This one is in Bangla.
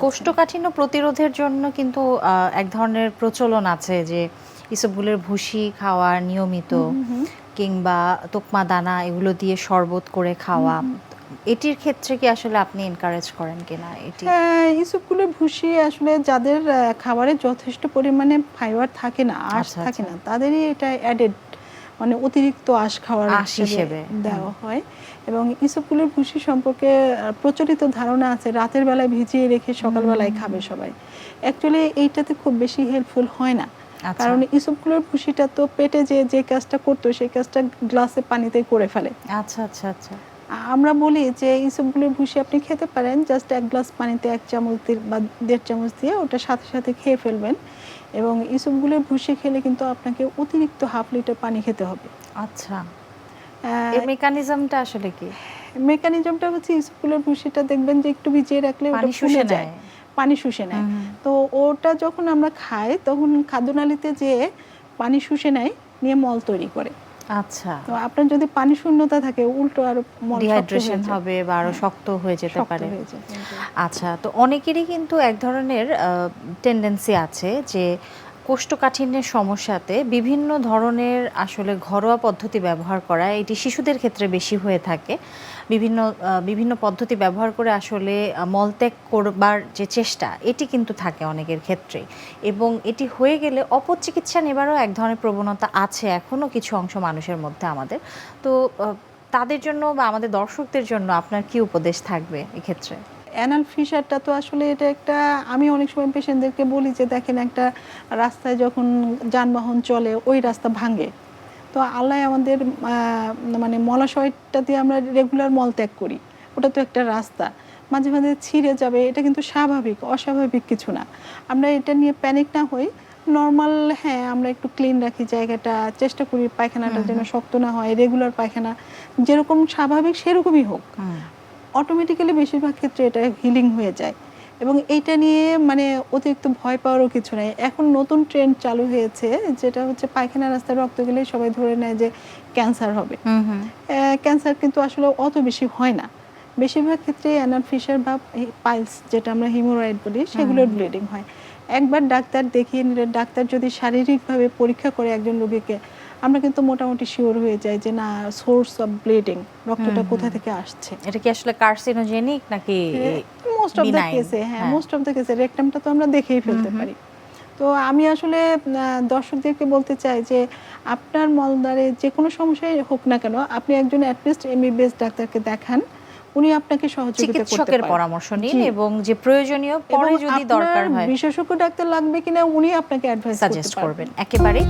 কোষ্ঠকাঠিন্য প্রতিরোধের জন্য কিন্তু এক ধরনের প্রচলন আছে যে ইসবগুলের ভুসি খাওয়া নিয়মিত, কিংবা তোকমা দানা এগুলো দিয়ে শরবত করে খাওয়া। এটির ক্ষেত্রে কি আসলে আপনি এনকারেজ করেন কিনা? এটি হ্যাঁ, ইসবগুলের ভুসি আসলে যাদের খাবারে যথেষ্ট পরিমাণে ফাইবার থাকে না, আঁশ আচ্ছা, থাকে আচ্ছা। না, তাদেরই এটা অ্যাডেড মানে অতিরিক্ত আঁশ খাওয়ার আঁশ হিসেবে দেওয়া হয়। এবং ইসবগুলের ভুসি সম্পর্কে প্রচলিত ধারণা আছে রাতের বেলায় ভিজিয়ে রেখে সকালবেলায় খাবে সবাই। অ্যাকচুয়ালি এইটাতে খুব বেশি হেল্পফুল হয় না। আচ্ছা কারণ ইসবগুলের ভুসিটা তো পেটে যে কাজটা করতো সেই কাজটা গ্লাসে পানিতে করে ফেলে। আচ্ছা আচ্ছা আচ্ছা। আমরা বলি যে ইসবগুলের ভুসি আপনি খেতে পারেন, জাস্ট ১ গ্লাস পানিতে ১ চামচ বা ১.৫ চামচ দিয়ে ওটা সাথে সাথে খেয়ে ফেলবেন। এবং ইসবগুলের ভুসি খেলে কিন্তু আপনাকে অতিরিক্ত 1/2 লিটার পানি খেতে হবে। আচ্ছা, এর মেকানিজমটা আসলে কি? মেকানিজমটা হচ্ছে ইসবগুলের ভুসিটা দেখবেন যে একটু ভিজিয়ে রাখলে ওটা পানি ফুলে শুষে যায়, নেয়। পানি শুষে নেয়। তো ওটা যখন আমরা খাই তখন খাদ্যনালীতে যেয়ে পানি শুষে নেয়, নিয়ে মল তৈরি করে। আচ্ছা, তো আপনার যদি পানি শূন্যতা থাকে উল্টো আরো মল শক্ত হয়ে ডিহাইড্রেশন যায়। হবে বা আরো হ্যাঁ, শক্ত হয়ে যেতে শক্ত পারে। হয়ে যায়। আচ্ছা, তো অনেকেরই কিন্তু এক ধরনের টেন্ডেন্সি আছে যে কোষ্ঠকাঠিন্যের সমস্যাতে বিভিন্ন ধরনের আসলে ঘরোয়া পদ্ধতি ব্যবহার করা, এটি শিশুদের ক্ষেত্রে বেশি হয়ে থাকে। বিভিন্ন পদ্ধতি ব্যবহার করে আসলে মলত্যাগ করবার যে চেষ্টা, এটি কিন্তু থাকে অনেকের ক্ষেত্রেই, এবং এটি হয়ে গেলে অপচিকিৎসা নেবারও এক ধরনের প্রবণতা আছে এখনও কিছু অংশ মানুষের মধ্যে আমাদের। তো তাদের জন্য বা আমাদের দর্শকদের জন্য আপনার কি উপদেশ থাকবে এক্ষেত্রে? অ্যানাল ফিশারটা তো আসলে এটা একটা, আমি অনেক সময় পেশেন্টদেরকে বলি যে দেখেন একটা রাস্তায় যখন যানবাহন চলে ওই রাস্তা ভাঙে, তো আল্লাহ আমাদের মানে মলাশয়টা দিয়ে আমরা রেগুলার মল ত্যাগ করি, ওটা তো একটা রাস্তা, মাঝে মাঝে ছিঁড়ে যাবে, এটা কিন্তু স্বাভাবিক, অস্বাভাবিক কিছু না। আমরা এটা নিয়ে প্যানিক না হই, নর্মাল, হ্যাঁ আমরা একটু ক্লিন রাখি জায়গাটা, চেষ্টা করি পায়খানাটা যেন শক্ত না হয়, রেগুলার পায়খানা যেরকম স্বাভাবিক সেরকমই হোক, অটোমেটিক্যালি বেশিরভাগ ক্ষেত্রে এটা হিলিং হয়ে যায়। এবং এইটা নিয়ে মানে অতিরিক্ত ভয় পাওয়ারও কিছু নাই। এখন নতুন ট্রেন্ড চালু হয়েছে যেটা হচ্ছে পায়খানা রাস্তায় রক্ত গেলেই সবাই ধরে নেয় যে ক্যান্সার হবে। ক্যান্সার কিন্তু আসলে অত বেশি হয় না, বেশিরভাগ ক্ষেত্রে অ্যানাল ফিশার বা পাইলস যেটা আমরা হিমোরয়েড বলি সেগুলোর ব্লিডিং হয়। একবার ডাক্তার দেখিয়ে নিলে, ডাক্তার যদি শারীরিকভাবে পরীক্ষা করে একজন রোগীকে, আমরা কিন্তু মোটামুটি শিওর হয়ে যাই যে না, সোর্স অফ ব্লিডিং, রক্তটা কোথা থেকে আসছে। এটা কি আসলে কার্সিনোজেনিক নাকি মোস্ট অফ দ্য বিনাইন? কেসে, হ্যাঁ মোস্ট অফ দ্য কেসে রেকটামটা তো আমরা দেখেই ফেলতে পারি। তো আমি আসলে দর্শকদেরকে বলতে চাই যে আপনার মলদ্বারে যে কোনো সমস্যাই হোক না কেন, আপনি একজন অ্যাটলিস্ট এমবিবিএস ডাক্তারকে দেখান, উনি আপনাকে সহযোগিতা করতে চিকিৎসকের পারেন। পরামর্শ নিন এবং যে প্রয়োজনীয় পরে যদি দরকার হয় বিশেষজ্ঞ ডাক্তার লাগবে কিনা উনি আপনাকে অ্যাডভাইস করতে সাজেস্ট পারবেন। করবেন একেবারে।